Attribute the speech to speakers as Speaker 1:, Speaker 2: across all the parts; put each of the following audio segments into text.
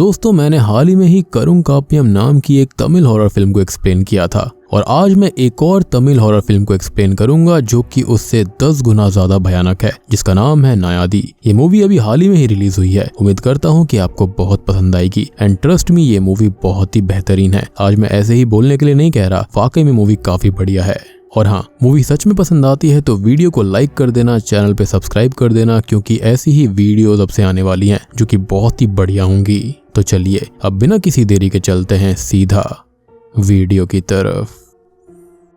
Speaker 1: दोस्तों, मैंने हाल ही में ही करुण काप्पियम नाम की एक तमिल हॉरर फिल्म को एक्सप्लेन किया था और आज मैं एक और तमिल हॉरर फिल्म को एक्सप्लेन करूंगा जो कि उससे 10 गुना ज्यादा भयानक है, जिसका नाम है नायादी। ये मूवी अभी हाल ही में ही रिलीज हुई है। उम्मीद करता हूँ कि आपको बहुत पसंद आएगी एंड ट्रस्ट मी, ये मूवी बहुत ही बेहतरीन है। आज मैं ऐसे ही बोलने के लिए नहीं कह रहा, वाकई में मूवी काफी बढ़िया है। और हाँ, मूवी सच में पसंद आती है तो वीडियो को लाइक कर देना, चैनल पे सब्सक्राइब कर देना, क्योंकि ऐसी ही वीडियोस अब से आने वाली हैं जो कि बहुत ही बढ़िया होंगी। तो चलिए अब बिना किसी देरी के चलते हैं सीधा वीडियो की तरफ।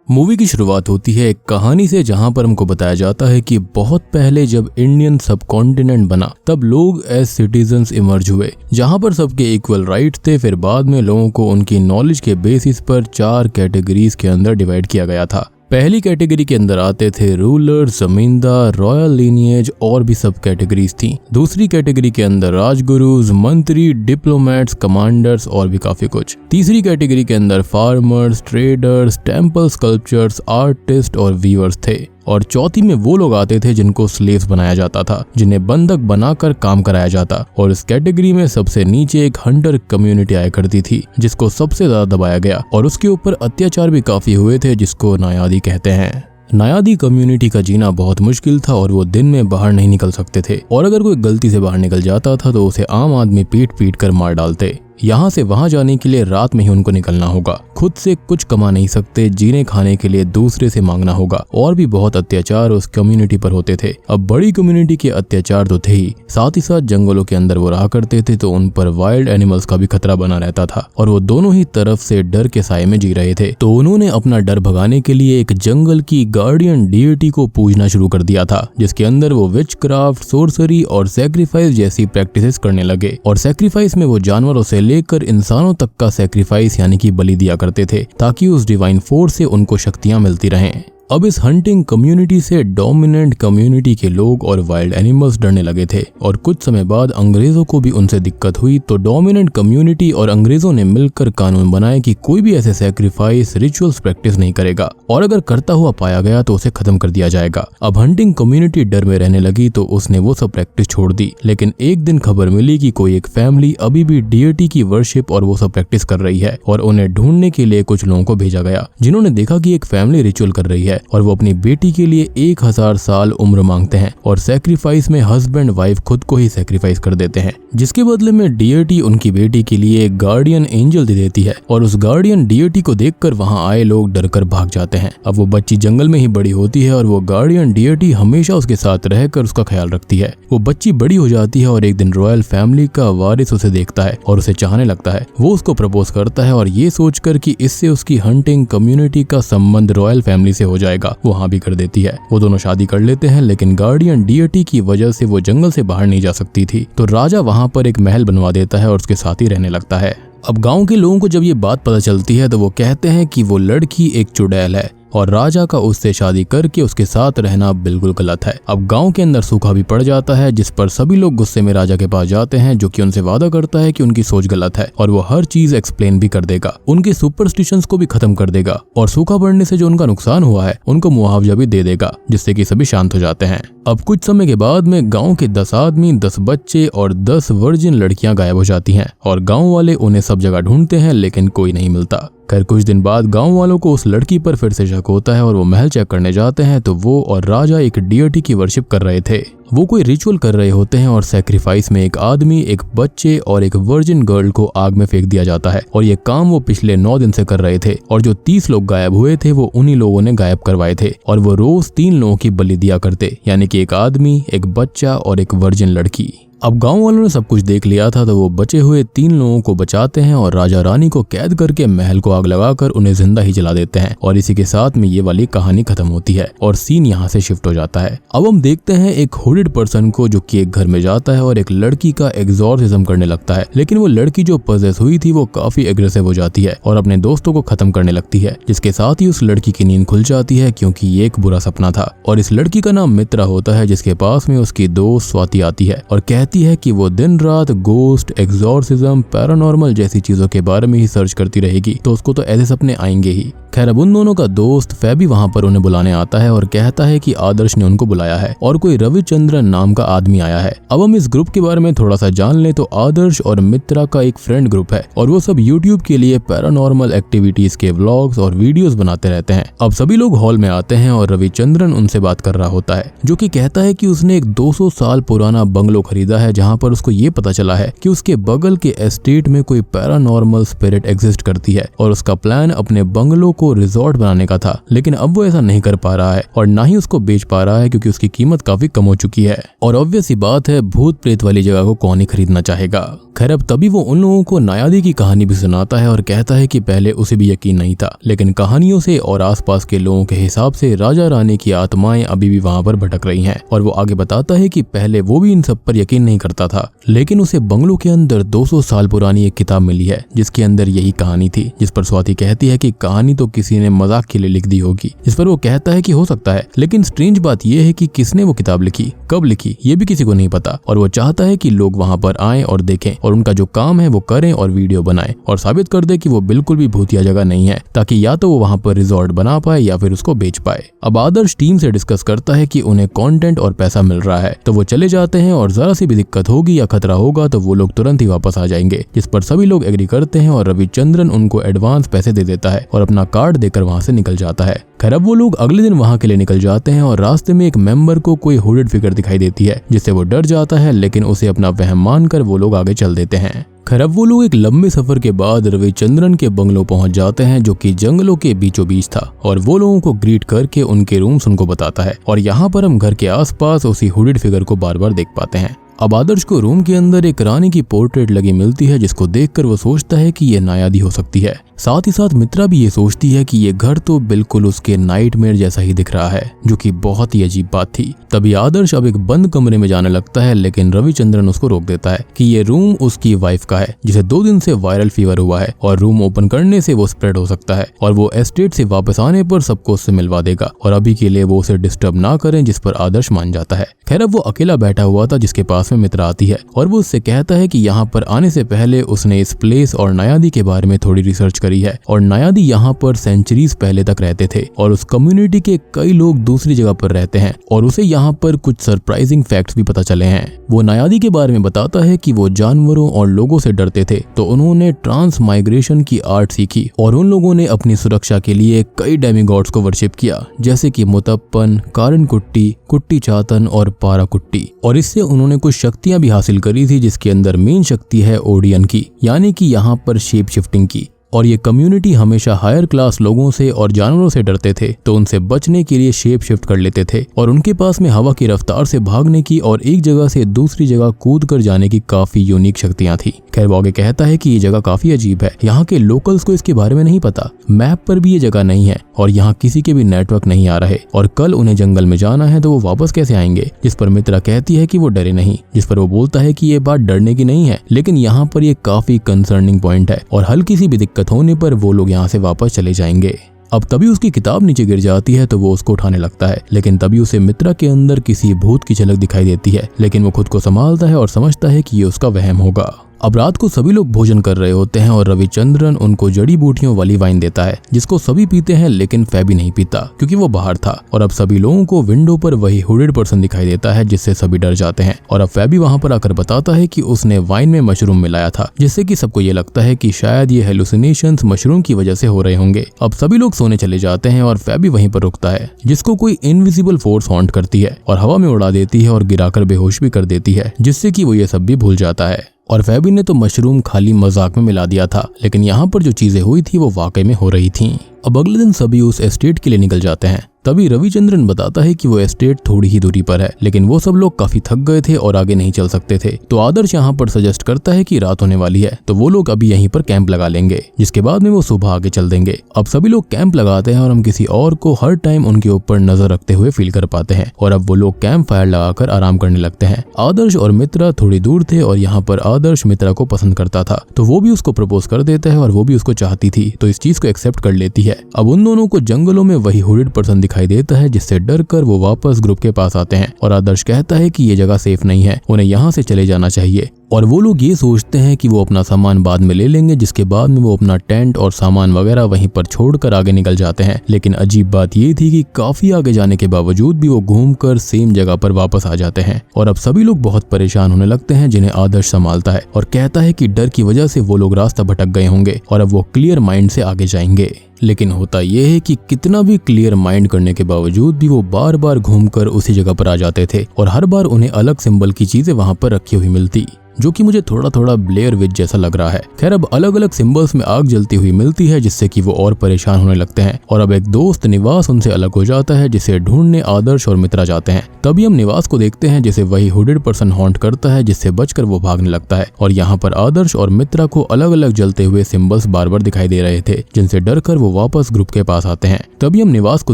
Speaker 1: मूवी की शुरुआत होती है एक कहानी से जहां पर हमको बताया जाता है कि बहुत पहले जब इंडियन सबकॉन्टिनेंट बना तब लोग एज सिटीजन्स इमर्ज हुए, जहां पर सबके इक्वल राइट थे। फिर बाद में लोगों को उनकी नॉलेज के बेसिस पर 4 कैटेगरीज के अंदर डिवाइड किया गया था। पहली कैटेगरी के अंदर आते थे रूलर, जमींदार, रॉयल लीनिएज और भी सब कैटेगरीज थी। दूसरी कैटेगरी के अंदर राजगुरुज, मंत्री, डिप्लोमेट्स, कमांडर्स और भी काफी कुछ। तीसरी कैटेगरी के अंदर farmers, traders, temple sculptures, artist और वीवर्स थे। और चौथी में वो लोग आते थे जिनको स्लेव्स बनाया जाता था, जिन्हें बंधक बनाकर काम कराया जाता। और इस कैटेगरी में सबसे नीचे एक हंटर कम्युनिटी आया करती थी, जिसको सबसे ज्यादा दबाया गया और उसके ऊपर अत्याचार भी काफी हुए थे, जिसको नायादी कहते हैं। नायादी कम्युनिटी का जीना बहुत मुश्किल था और वो दिन में बाहर नहीं निकल सकते थे, और अगर कोई गलती से बाहर निकल जाता था तो उसे आम आदमी पीट पीट कर मार डालते। यहाँ से वहां जाने के लिए रात में ही उनको निकलना होगा। खुद से कुछ कमा नहीं सकते, जीने खाने के लिए दूसरे से मांगना होगा। और भी बहुत अत्याचार उस कम्युनिटी पर होते थे। अब बड़ी कम्युनिटी के अत्याचार तो थे ही, साथ ही साथ जंगलों के अंदर वो रहा करते थे तो उन पर वाइल्ड एनिमल्स का भी खतरा बना रहता था और वो दोनों ही तरफ से डर के साये में जी रहे थे। तो उन्होंने अपना डर भगाने के लिए एक जंगल की गार्डियन डिएटी को पूजना शुरू कर दिया था, जिसके अंदर वो विच क्राफ्ट, सोर्सरी और सैक्रिफाइस जैसी प्रैक्टिसेस करने लगे। और सैक्रिफाइस में वो जानवरों से लेकर इंसानों तक का सैक्रिफाइस यानी कि बलि दिया करते थे, ताकि उस डिवाइन फोर्स से उनको शक्तियां मिलती रहें। अब इस हंटिंग कम्युनिटी से डोमिनेंट कम्युनिटी के लोग और वाइल्ड एनिमल्स डरने लगे थे और कुछ समय बाद अंग्रेजों को भी उनसे दिक्कत हुई। तो डोमिनेंट कम्युनिटी और अंग्रेजों ने मिलकर कानून बनाए कि कोई भी ऐसे सैक्रिफाइस रिचुअल्स प्रैक्टिस नहीं करेगा और अगर करता हुआ पाया गया तो उसे खत्म कर दिया जाएगा। अब हंटिंग कम्युनिटी डर में रहने लगी तो उसने वो सब प्रैक्टिस छोड़ दी। लेकिन एक दिन खबर मिली कि कोई एक फैमिली अभी भी डिएटी की वर्शिप और वो सब प्रैक्टिस कर रही है और उन्हें ढूंढने के लिए कुछ लोगों को भेजा गया, जिन्होंने देखा कि एक फैमिली रिचुअल कर रही है और वो अपनी बेटी के लिए 1000 साल उम्र मांगते हैं और सैक्रिफाइस में हस्बैंड वाइफ खुद को ही सैक्रिफाइस कर देते हैं, जिसके बदले में डिएटी उनकी बेटी के लिए एक गार्डियन एंजल दे देती है। और उस गार्डियन डिएटी को देखकर वहां आए लोग डरकर भाग जाते हैं। अब वो बच्ची जंगल में ही बड़ी होती है और वो गार्डियन डिएटी हमेशा उसके साथ रहकर उसका ख्याल रखती है। वो बच्ची बड़ी हो जाती है और एक दिन रॉयल फैमिली का वारिस उसे देखता है और उसे चाहने लगता है। वो उसको प्रपोज करता है और ये सोचकर कि इससे उसकी हंटिंग कम्युनिटी का संबंध रॉयल फैमिली से हो जाएगा, वो हाँ भी कर देती है। वो दोनों शादी कर लेते हैं, लेकिन गार्डियन डिएटी की वजह से वो जंगल से बाहर नहीं जा सकती थी। तो राजा वहां पर एक महल बनवा देता है और उसके साथ ही रहने लगता है। अब गांव के लोगों को जब ये बात पता चलती है तो वो कहते हैं कि वो लड़की एक चुड़ैल है और राजा का उससे शादी करके उसके साथ रहना बिल्कुल गलत है। अब गांव के अंदर सूखा भी पड़ जाता है, जिस पर सभी लोग गुस्से में राजा के पास जाते हैं, जो कि उनसे वादा करता है कि उनकी सोच गलत है और वो हर चीज एक्सप्लेन भी कर देगा, उनके सुपरस्टिशंस को भी खत्म कर देगा और सूखा पड़ने से जो उनका नुकसान हुआ है उनको मुआवजा भी दे देगा, जिससे कि सभी शांत हो जाते हैं। अब कुछ समय के बाद में गांव के 10 आदमी, 10 बच्चे और 10 वर्जिन लड़कियां गायब हो जाती हैं और गांव वाले उन्हें सब जगह ढूंढते हैं, लेकिन कोई नहीं मिलता। खैर कुछ दिन बाद गांव वालों को उस लड़की पर फिर से शक होता है और वो महल चेक करने जाते हैं तो वो और राजा एक डिएटी की वर्शिप कर रहे थे। वो कोई रिचुअल कर रहे होते हैं और सैक्रिफाइस में एक आदमी, एक बच्चे और एक वर्जिन गर्ल को आग में फेंक दिया जाता है। और ये काम वो पिछले 9 दिन से कर रहे थे और जो 30 लोग गायब हुए थे वो उन्हीं लोगों ने गायब करवाए थे और वो रोज 3 लोगों की बलि दिया करते, यानी कि एक आदमी, एक बच्चा और एक वर्जिन लड़की। अब गांव वालों ने सब कुछ देख लिया था तो वो बचे हुए 3 लोगों को बचाते हैं और राजा रानी को कैद करके महल को आग लगाकर उन्हें जिंदा ही जला देते हैं। और इसी के साथ में ये वाली कहानी खत्म होती है और सीन यहाँ से शिफ्ट हो जाता है। अब हम देखते हैं एक हुडेड पर्सन को जो कि एक घर में जाता है और एक लड़की का एग्जॉर्सिज्म करने लगता है। लेकिन वो लड़की जो पजेस हुई थी वो काफी एग्रेसिव हो जाती है और अपने दोस्तों को खत्म करने लगती है, जिसके साथ ही उस लड़की की नींद खुल जाती है, क्योंकि ये एक बुरा सपना था। और इस लड़की का नाम मित्रा होता है, जिसके पास में उसकी दोस्त स्वाति आती है और कहती है कि वो दिन रात गोस्ट, एग्जॉर्सिज्म, पैरानॉर्मल जैसी चीजों के बारे में ही सर्च करती रहेगी तो उसको तो ऐसे सपने आएंगे ही। खैर अब उन दोनों का दोस्त फैबी वहां पर उन्हें बुलाने आता है और कहता है कि आदर्श ने उनको बुलाया है और कोई रविचंद्रन नाम का आदमी आया है। अब हम इस ग्रुप के बारे में थोड़ा सा जान लें तो आदर्श और मित्रा का एक फ्रेंड ग्रुप है और वो सब यूट्यूब के लिए पैरानॉर्मल एक्टिविटीज के व्लॉग्स और वीडियोस बनाते रहते हैं। अब सभी लोग हॉल में आते हैं और रविचंद्रन उनसे बात कर रहा होता है, जो कि कहता है कि उसने एक 200 साल पुराना बंगलो खरीदा है जहां पर उसको ये पता चला है कि उसके बगल के एस्टेट में कोई पैरानॉर्मल स्पिरिट एग्जिस्ट करती है और उसका प्लान अपने बंगलो को रिजॉर्ट बनाने का था, लेकिन अब वो ऐसा नहीं कर पा रहा है और ना ही उसको बेच पा रहा है क्योंकि उसकी कीमत काफी कम हो चुकी है। और ऑब्वियस सी बात है, भूत प्रेत वाली जगह को कौन ही खरीदना चाहेगा। खैर अब तभी वो उन लोगों को नायादी की कहानी भी सुनाता है और कहता है कि पहले उसे भी यकीन नहीं था, लेकिन कहानियों से और आसपास के लोगों के हिसाब से राजा रानी की आत्माएं अभी भी वहां पर भटक रही हैं। और वो आगे बताता है कि पहले वो भी इन सब पर यकीन नहीं करता था, लेकिन उसे बंगलो के अंदर 200 साल पुरानी एक किताब मिली है जिसके अंदर यही कहानी थी, जिस पर स्वाति कहती है कि कहानी तो किसी ने मजाक के लिए लिख दी होगी। इस पर वो कहता है कि हो सकता है, लेकिन स्ट्रेंज बात यह है कि किसने वो किताब लिखी, कब लिखी, ये भी किसी को नहीं पता। और वो चाहता है कि लोग वहां पर आएं और देखें और उनका जो काम है वो करें और वीडियो बनाएं और साबित कर दे कि वो बिल्कुल भी भूतिया जगह नहीं है, ताकि या तो वो वहां पर रिजॉर्ट बना पाए या फिर उसको बेच पाए। अब आदर्श टीम से डिस्कस करता है कि उन्हें कंटेंट और पैसा मिल रहा है, तो वो चले जाते हैं और जरा सी भी दिक्कत होगी या खतरा होगा तो वो लोग तुरंत ही वापस आ जाएंगे, जिस पर सभी लोग एग्री करते हैं और रविचंद्रन उनको एडवांस पैसे दे देता है और अपना कार्ड देकर वहां से निकल जाता है। खैर अब वो लोग अगले दिन वहां के लिए निकल जाते हैं और रास्ते में एक मेंबर को कोई हुडेड फिगर दिखाई देती है, जिससे वो डर जाता है, लेकिन उसे अपना वहम मानकर वो लोग आगे चल देते हैं। खैर अब वो लोग एक लंबे सफर के बाद रविचंद्रन के बंगलो पहुंच जाते हैं, जो कि जंगलों के बीचों बीच था, और वो लोगों को ग्रीट करके उनके रूम्स उनको बताता है। और यहाँ पर हम घर के आसपास उसी हुडेड फिगर को बार बार देख पाते हैं। अब आदर्श को रूम के अंदर एक रानी की पोर्ट्रेट लगी मिलती है, जिसको देखकर वो सोचता है कि ये नायादी हो सकती है। साथ ही साथ मित्रा भी ये सोचती है कि ये घर तो बिल्कुल उसके नाइटमेयर जैसा ही दिख रहा है, जो कि बहुत ही अजीब बात थी। तभी आदर्श अब एक बंद कमरे में जाने लगता है, लेकिन रविचंद्रन उसको रोक देता है कि ये रूम उसकी वाइफ का है, जिसे 2 दिन से वायरल फीवर हुआ है और रूम ओपन करने से वो स्प्रेड हो सकता है और वो एस्टेट से वापस आने पर सबको उससे मिलवा देगा और अभी के लिए वो उसे डिस्टर्ब ना करें, जिस पर आदर्श मान जाता है। खैर अब वो अकेला बैठा हुआ था, जिसके पास में मित्रा आती है और वो उससे कहता है कि यहाँ पर आने से पहले उसने इस प्लेस और नायादी के बारे में थोड़ी रिसर्च करी है और नायादी यहाँ पर सेंचुरीज पहले तक रहते थे और उस कम्युनिटी के कई लोग दूसरी जगह पर रहते हैं और उसे यहाँ पर कुछ सरप्राइजिंग फैक्ट्स भी पता चले हैं। वो नायादी के बारे में बताता है कि वो जानवरों और लोगों से डरते थे, तो उन्होंने ट्रांस माइग्रेशन की आर्ट सीखी और उन लोगों ने अपनी सुरक्षा के लिए कई डेमीगॉड्स को वर्शिप किया, जैसे कि मुतप्पन, कारण कुट्टी, कुट्टी चातन और पारा कुट्टी। और इससे उन्होंने कुछ शक्तियां भी हासिल करी थी, जिसके अंदर मेन शक्ति है ओडियन की, यानी कि यहाँ पर शेप शिफ्टिंग की। और ये कम्युनिटी हमेशा हायर क्लास लोगों से और जानवरों से डरते थे, तो उनसे बचने के लिए शेप शिफ्ट कर लेते थे और उनके पास में हवा की रफ्तार से भागने की और एक जगह से दूसरी जगह कूद कर जाने की काफी यूनिक शक्तियां थी। खैर वो आगे कहता है कि ये जगह काफी अजीब है, यहाँ के लोकल्स को इसके बारे में नहीं पता, मैप पर भी ये जगह नहीं है और यहाँ किसी के भी नेटवर्क नहीं आ रहे और कल उन्हें जंगल में जाना है तो वो वापस कैसे आएंगे। जिस पर मित्रा कहती है कि वो डरे नहीं, जिस पर वो बोलता है कि ये बात डरने की नहीं है, लेकिन यहाँ पर ये काफी कंसर्निंग पॉइंट है और हल्की सी भी दिक्कत होने पर वो लोग यहाँ से वापस चले जाएंगे। अब तभी उसकी किताब नीचे गिर जाती है, तो वो उसको उठाने लगता है, लेकिन तभी उसे मित्रा के अंदर किसी भूत की झलक दिखाई देती है, लेकिन वो खुद को संभालता है और समझता है कि ये उसका वहम होगा। अब रात को सभी लोग भोजन कर रहे होते हैं और रविचंद्रन उनको जड़ी बूटियों वाली वाइन देता है, जिसको सभी पीते हैं, लेकिन फैबी नहीं पीता क्योंकि वो बाहर था। और अब सभी लोगों को विंडो पर वही हुडेड पर्सन दिखाई देता है, जिससे सभी डर जाते हैं। और अब फैबी वहां पर आकर बताता है कि उसने वाइन में मशरूम मिलाया था, जिससे कि सबको ये लगता है कि शायद ये हेलुसिनेशंस मशरूम की वजह से हो रहे होंगे। अब सभी लोग सोने चले जाते हैं और फैबी वहीं पर रुकता है, जिसको कोई इनविजिबल फोर्स हॉन्ट करती है और हवा में उड़ा देती है और गिराकर बेहोश भी कर देती है, जिससे कि वो ये सब भी भूल जाता है। और फैबी ने तो मशरूम खाली मजाक में मिला दिया था, लेकिन यहाँ पर जो चीजें हुई थी वो वाकई में हो रही थीं। अब अगले दिन सभी उस एस्टेट के लिए निकल जाते हैं। तभी रविचंद्रन बताता है कि वो एस्टेट थोड़ी ही दूरी पर है, लेकिन वो सब लोग काफी थक गए थे और आगे नहीं चल सकते थे। तो आदर्श यहाँ पर सजेस्ट करता है कि रात होने वाली है, तो वो लोग अभी यहीं पर कैंप लगा लेंगे, जिसके बाद में वो सुबह आगे चल देंगे। अब सभी लोग कैंप लगाते हैं और हम किसी और को हर टाइम उनके ऊपर नजर रखते हुए फील कर पाते हैं। और अब वो लोग कैंप फायर लगाकर आराम करने लगते हैं। आदर्श और मित्रा थोड़ी दूर थे और यहाँ पर आदर्श मित्रा को पसंद करता था, तो वो भी उसको प्रपोज कर देता है और वो भी उसको चाहती थी, तो इस चीज को एक्सेप्ट कर लेती है। अब उन दोनों को जंगलों में वही हुडेड पर्सन दिखाई देता है, जिससे डर कर वो वापस ग्रुप के पास आते हैं और आदर्श कहता है कि ये जगह सेफ नहीं है, उन्हें यहाँ से चले जाना चाहिए। और वो लोग ये सोचते हैं कि वो अपना सामान बाद में ले लेंगे, जिसके बाद में वो अपना टेंट और सामान वगैरह वहीं पर छोड़कर आगे निकल जाते हैं। लेकिन अजीब बात ये थी कि काफी आगे जाने के बावजूद भी वो घूमकर सेम जगह पर वापस आ जाते हैं। और अब सभी लोग बहुत परेशान होने लगते हैं, जिन्हें आदर्श संभालता है और कहता है कि डर की वजह से वो लोग रास्ता भटक गए होंगे और अब वो क्लियर माइंड से आगे जाएंगे। लेकिन होता यह है कि कितना भी क्लियर माइंड करने के बावजूद भी वो बार बार घूमकर उसी जगह पर आ जाते थे और हर बार उन्हें अलग सिंबल की चीजें वहां पर रखी हुई मिलती, जो कि मुझे थोड़ा थोड़ा ब्लेयर विच जैसा लग रहा है। खैर, अब अलग अलग सिंबल्स में आग जलती हुई मिलती है, जिससे कि वो और परेशान होने लगते हैं। और अब एक दोस्त निवास उनसे अलग हो जाता है, जिसे ढूंढने आदर्श और मित्रा जाते हैं। तभी हम निवास को देखते हैं, जिसे वही हुडेड पर्सन हॉन्ट करता है, जिससे बचकर वो भागने लगता है। और यहाँ पर आदर्श और मित्रा को अलग अलग जलते हुए सिंबल्स बार बार दिखाई दे रहे थे, जिनसे डरकर वो वापस ग्रुप के पास आते हैं। तभी हम निवास को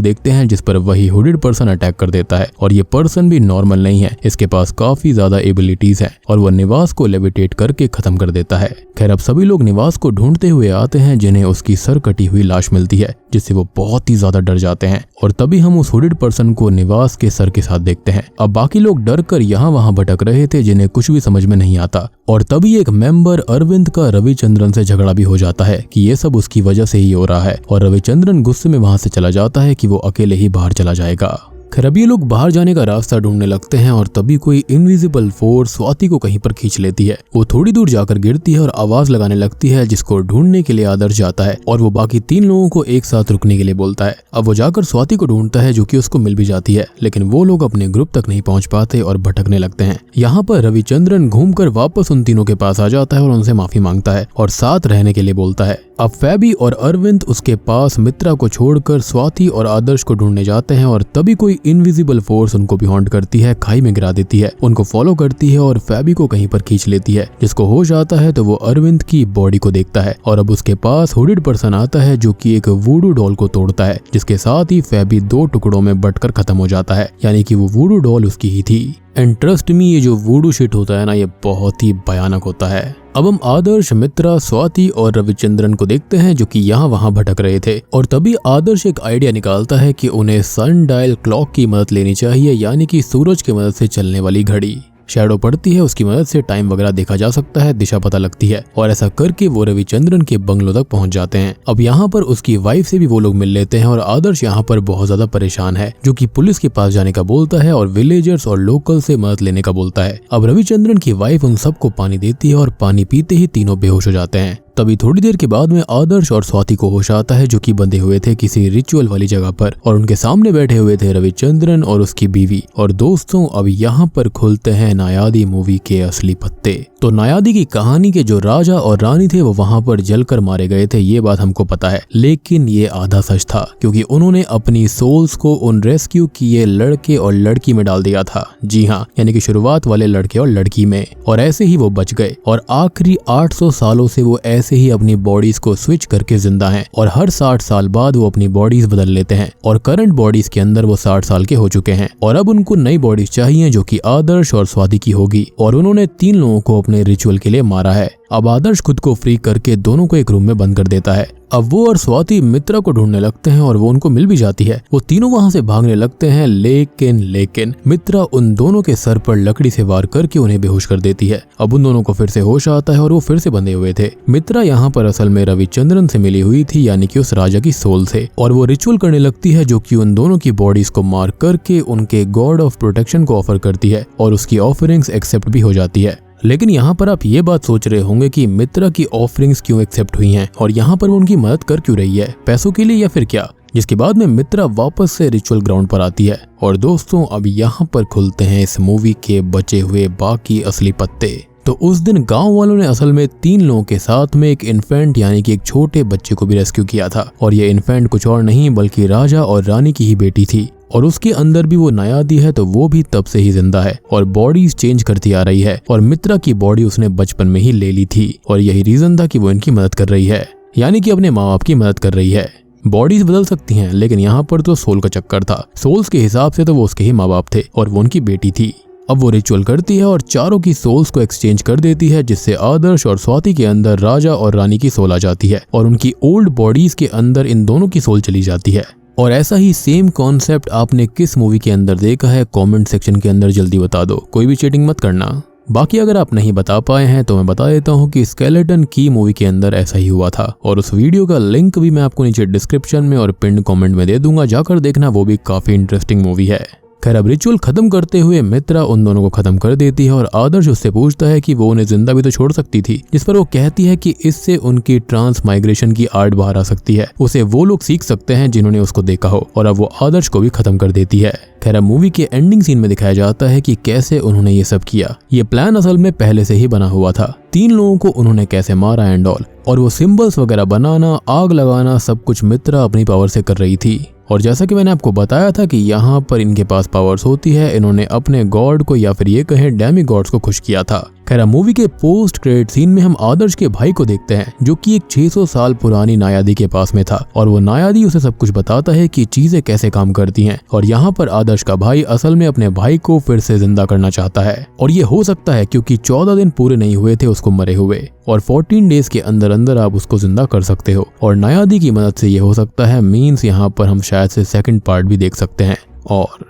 Speaker 1: देखते हैं, जिस पर वही हुडेड पर्सन अटैक कर देता है। और ये पर्सन भी नॉर्मल नहीं है, इसके पास काफी ज्यादा एबिलिटीज है और वो निवास को लेविटेट करके खत्म कर देता है। खैर, अब सभी लोग निवास को ढूंढते हुए आते हैं, जिन्हें उसकी सर कटी हुई लाश मिलती है, जिससे वो बहुत ही ज्यादा डर जाते हैं। और तभी हम उस हुडेड पर्सन को निवास के सर के साथ देखते हैं। अब बाकी लोग डर कर यहाँ वहाँ भटक रहे थे, जिन्हें कुछ भी समझ में नहीं आता। और तभी एक मेंबर अरविंद का रविचंद्रन से झगड़ा भी हो जाता है कि ये सब उसकी वजह से ही हो रहा है। और रविचंद्रन गुस्से में वहां से चला जाता है कि वो अकेले ही बाहर चला जाएगा। खैर, अब ये लोग बाहर जाने का रास्ता ढूंढने लगते हैं और तभी कोई इनविजिबल फोर्स स्वाति को कहीं पर खींच लेती है। वो थोड़ी दूर जाकर गिरती है और आवाज लगाने लगती है, जिसको ढूंढने के लिए आदर्श जाता है और वो बाकी 3 लोगों को एक साथ रुकने के लिए बोलता है। अब वो जाकर स्वाति को ढूंढता है, जो कि उसको मिल भी जाती है, लेकिन वो लोग अपने ग्रुप तक नहीं पहुंच पाते और भटकने लगते हैं। यहाँ पर रविचंद्रन घूमकर वापस उन तीनों के पास आ जाता है और उनसे माफी मांगता है और साथ रहने के लिए बोलता है। अब फैबी और अरविंद उसके पास मित्रा को छोड़कर स्वाति और आदर्श को ढूंढने जाते हैं और तभी कोई इनविजिबल फोर्स उनको भी हॉन्ट करती है, खाई में गिरा देती है, उनको फॉलो करती है और फैबी को कहीं पर खींच लेती है। जिसको होश आता है तो वो अरविंद की बॉडी को देखता है और अब उसके पास हुडेड पर्सन आता है, जो कि एक वूडू डॉल को तोड़ता है, जिसके साथ ही फैबी 2 टुकड़ों में बंटकर खत्म हो जाता है, यानी कि वो वूडू डॉल उसकी ही थी। एंड ट्रस्ट मी, ये जो वूडू शिट होता है ना, ये बहुत ही भयानक होता है। अब हम आदर्श, मित्रा, स्वाति और रविचंद्रन को देखते हैं, जो कि यहाँ वहाँ भटक रहे थे। और तभी आदर्श एक आइडिया निकालता है कि उन्हें सन डायल क्लॉक की मदद लेनी चाहिए, यानी कि सूरज की मदद से चलने वाली घड़ी। शैडो पड़ती है, उसकी मदद से टाइम वगैरह देखा जा सकता है, दिशा पता लगती है। और ऐसा करके वो रविचंद्रन के बंगलों तक पहुंच जाते हैं। अब यहाँ पर उसकी वाइफ से भी वो लोग मिल लेते हैं और आदर्श यहाँ पर बहुत ज्यादा परेशान है, जो कि पुलिस के पास जाने का बोलता है और विलेजर्स और लोकल से मदद लेने का बोलता है। अब रविचंद्रन की वाइफ उन सबको पानी देती है और पानी पीते ही तीनों बेहोश हो जाते हैं। तभी थोड़ी देर के बाद में आदर्श और स्वाति को होश आता है, जो कि बंधे हुए थे किसी रिचुअल वाली जगह पर और उनके सामने बैठे हुए थे रविचंद्रन और उसकी बीवी। और दोस्तों, अब यहाँ पर खुलते हैं नायादी मूवी के असली पत्ते। तो नायादी की कहानी के जो राजा और रानी थे वो वहाँ पर जलकर मारे गए थे, ये बात हमको पता है, लेकिन ये आधा सच था, क्योंकि उन्होंने अपनी सोल्स को उन रेस्क्यू किए लड़के और लड़की में डाल दिया था। जी हाँ, यानी कि शुरुआत वाले लड़के और लड़की में। और ऐसे ही वो बच गए और आखिरी 800 सालों से वो ऐसे ही अपनी बॉडीज को स्विच करके जिंदा हैं और हर 60 साल बाद वो अपनी बॉडीज बदल लेते हैं और करंट बॉडीज के अंदर वो 60 साल के हो चुके हैं और अब उनको नई बॉडीज चाहिए, जो कि आदर्श और स्वाति की होगी। और उन्होंने 3 लोगों को अपने रिचुअल के लिए मारा है। अब आदर्श खुद को फ्री करके दोनों को एक रूम में बंद कर देता है। अब वो और स्वाति मित्रा को ढूंढने लगते हैं और वो उनको मिल भी जाती है। वो तीनों वहां से भागने लगते हैं, लेकिन मित्रा उन दोनों के सर पर लकड़ी से वार करके उन्हें बेहोश कर देती है। अब उन दोनों को फिर से होश आता है और वो फिर से बंधे हुए थे। मित्रा यहाँ पर असल में रविचंद्रन से मिली हुई थी, यानी कि उस राजा की सोल से, और वो रिचुअल करने लगती है, जो कि उन दोनों की बॉडीज को मार करके उनके गॉड ऑफ प्रोटेक्शन को ऑफर करती है और उसकी ऑफरिंग्स एक्सेप्ट भी हो जाती है। लेकिन यहाँ पर आप ये बात सोच रहे होंगे कि मित्रा की ऑफरिंग्स क्यों एक्सेप्ट हुई हैं और यहाँ पर वो उनकी मदद कर क्यों रही है, पैसों के लिए या फिर क्या। जिसके बाद में मित्रा वापस से रिचुअल ग्राउंड पर आती है। और दोस्तों, अब यहाँ पर खुलते हैं इस मूवी के बचे हुए बाकी असली पत्ते। तो उस दिन गांव वालों ने असल में 3 लोगों के साथ में एक इन्फेंट यानी कि एक छोटे बच्चे को भी रेस्क्यू किया था और ये इन्फेंट कुछ और नहीं बल्कि राजा और रानी की ही बेटी थी और उसके अंदर भी वो नायादी है, तो वो भी तब से ही जिंदा है और बॉडीज चेंज करती आ रही है। और मित्रा की बॉडी उसने बचपन में ही ले ली थी और यही रीजन था कि वो इनकी मदद कर रही है, यानी कि अपने माँ बाप की मदद कर रही है। बॉडीज बदल सकती हैं, लेकिन यहाँ पर तो सोल का चक्कर था। सोल्स के हिसाब से तो वो उसके ही माँ बाप थे और वो उनकी बेटी थी। अब वो रिचुअल करती है और चारों की सोल्स को एक्सचेंज कर देती है, जिससे आदर्श और स्वाति के अंदर राजा और रानी की सोल आ जाती है और उनकी ओल्ड बॉडीज के अंदर इन दोनों की सोल चली जाती है। और ऐसा ही सेम कॉन्सेप्ट आपने किस मूवी के अंदर देखा है, कमेंट सेक्शन के अंदर जल्दी बता दो, कोई भी चीटिंग मत करना। बाकी अगर आप नहीं बता पाए हैं तो मैं बता देता हूँ कि स्केलेटन की मूवी के अंदर ऐसा ही हुआ था, और उस वीडियो का लिंक भी मैं आपको नीचे डिस्क्रिप्शन में और पिन कमेंट में दे दूंगा, जाकर देखना, वो भी काफी इंटरेस्टिंग मूवी है। खैर, अब रिचुअल खत्म करते हुए मित्रा उन दोनों को खत्म कर देती है और आदर्श उससे पूछता है कि वो उन्हें जिंदा भी तो छोड़ सकती थी, जिस पर वो कहती है कि इससे उनकी ट्रांस माइग्रेशन की आर्ट बाहर आ सकती है, उसे वो लोग सीख सकते हैं जिन्होंने उसको देखा हो, और अब वो आदर्श को भी खत्म कर देती है। खैर, अब मूवी के एंडिंग सीन में दिखाया जाता है कि कैसे उन्होंने ये सब किया। ये प्लान असल में पहले से ही बना हुआ था, 3 लोगों को उन्होंने कैसे मारा एंड ऑल, और वो सिंबल्स वगैरह बनाना, आग लगाना, सब कुछ मित्रा अपनी पावर से कर रही थी। और जैसा कि मैंने आपको बताया था कि यहाँ पर इनके पास पावर्स होती है, इन्होंने अपने गॉड को या फिर ये कहें डेमी गॉड्स को खुश किया था। खैर, मूवी के पोस्ट क्रेडिट सीन में हम आदर्श के भाई को देखते हैं, जो कि एक 600 साल पुरानी नायादी के पास में था, और वो नायादी उसे सब कुछ बताता है कि चीजें कैसे काम करती हैं। और यहाँ पर आदर्श का भाई असल में अपने भाई को फिर से जिंदा करना चाहता है, और ये हो सकता है क्योंकि 14 दिन पूरे नहीं हुए थे उसको मरे हुए, और 14 डेज के अंदर अंदर आप उसको जिंदा कर सकते हो, और नायादी की मदद से ये हो सकता है। मीन्स यहाँ पर हम शायद से सेकंड पार्ट भी देख सकते हैं। और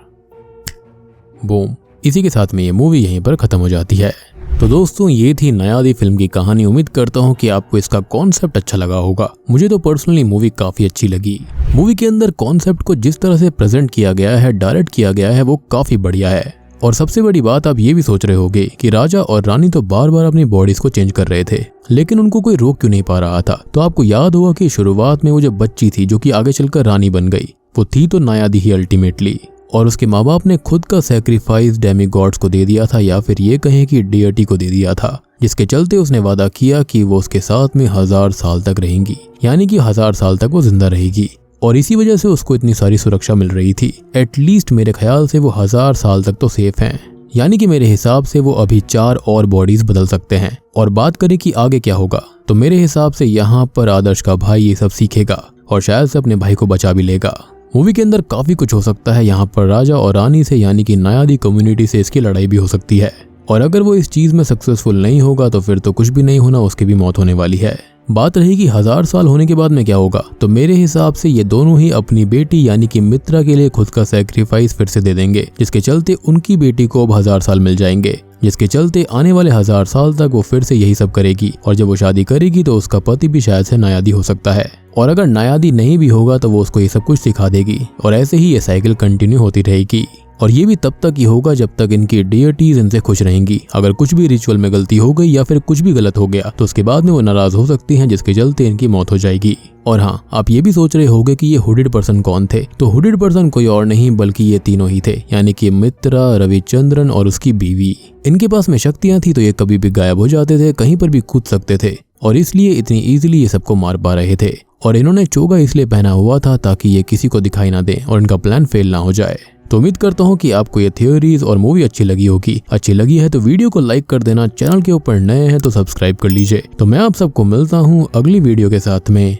Speaker 1: बूम, इसी के साथ में ये मूवी यहीं पर खत्म हो जाती है। तो दोस्तों, ये थी नायादी फिल्म की कहानी। उम्मीद करता हूँ कि आपको इसका कॉन्सेप्ट अच्छा लगा होगा। मुझे तो पर्सनली मूवी काफी अच्छी लगी। मूवी के अंदर कॉन्सेप्ट को जिस तरह से प्रेजेंट किया गया है, डायरेक्ट किया गया है, वो काफी बढ़िया है। और सबसे बड़ी बात, आप ये भी सोच रहे होंगे कि राजा और रानी तो बार बार अपनी बॉडीज को चेंज कर रहे थे, लेकिन उनको कोई रोक क्यों नहीं पा रहा था। तो आपको याद होगा कि शुरुआत में वो जो बच्ची थी जो कि आगे चलकर रानी बन गई, वो थी तो नायादी ही अल्टीमेटली, और उसके माँ बाप ने खुद का सैक्रिफाइस डेमी गॉड्स को दे दिया था, या फिर ये कहें कि डियटी को दे दिया था, जिसके चलते उसने वादा किया कि वो उसके साथ में 1000 साल तक रहेंगी, यानी कि 1000 साल तक वो जिंदा रहेगी। और इसी वजह से उसको इतनी सारी सुरक्षा मिल रही थी। एटलीस्ट मेरे ख्याल से वो 1000 साल तक तो सेफ हैं, यानी कि मेरे हिसाब से वो अभी 4 और बॉडीज बदल सकते हैं। और बात करें कि आगे क्या होगा, तो मेरे हिसाब से यहाँ पर आदर्श का भाई ये सब सीखेगा और शायद से अपने भाई को बचा भी लेगा। मूवी के अंदर काफी कुछ हो सकता है। यहाँ पर राजा और रानी से, यानी कि नायादी कम्युनिटी से इसकी लड़ाई भी हो सकती है, और अगर वो इस चीज में सक्सेसफुल नहीं होगा तो फिर तो कुछ भी नहीं होना, उसकी भी मौत होने वाली है। बात रही कि 1000 साल होने के बाद में क्या होगा, तो मेरे हिसाब से ये दोनों ही अपनी बेटी यानी कि मित्रा के लिए खुद का सैक्रिफाइस फिर से दे देंगे, जिसके चलते उनकी बेटी को अब 1000 साल मिल जाएंगे, जिसके चलते आने वाले 1000 साल तक वो फिर से यही सब करेगी। और जब वो शादी करेगी तो उसका पति भी शायद से नायादी हो सकता है, और अगर नायादी नहीं भी होगा तो वो उसको ये सब कुछ सिखा देगी, और ऐसे ही ये साइकिल कंटिन्यू होती रहेगी। और ये भी तब तक ही होगा जब तक इनकी डियटीज इनसे खुश रहेंगी। अगर कुछ भी रिचुअल में गलती हो गई या फिर कुछ भी गलत हो गया तो उसके बाद में वो नाराज हो सकती हैं, जिसके चलते इनकी मौत हो जाएगी। और हाँ, आप ये भी सोच रहे होंगे कि ये हुडेड पर्सन कौन थे, तो हुडेड पर्सन कोई और नहीं बल्कि ये तीनों ही थे, यानी कि मित्रा, रविचंद्रन और उसकी बीवी। इनके पास में शक्तियां थी तो ये कभी भी गायब हो जाते थे, कहीं पर भी कूद सकते थे, और इसलिए इतनी इजीली ये सबको मार पा रहे थे। और इन्होंने चोगा इसलिए पहना हुआ था ताकि ये किसी को दिखाई ना दे और इनका प्लान फेल ना हो जाए। तो उम्मीद करता हूँ कि आपको ये थ्योरीज और मूवी अच्छी लगी होगी। अच्छी लगी है तो वीडियो को लाइक कर देना, चैनल के ऊपर नए हैं तो सब्सक्राइब कर लीजिए। तो मैं आप सबको मिलता हूँ अगली वीडियो के साथ में,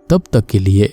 Speaker 1: तब तक के लिए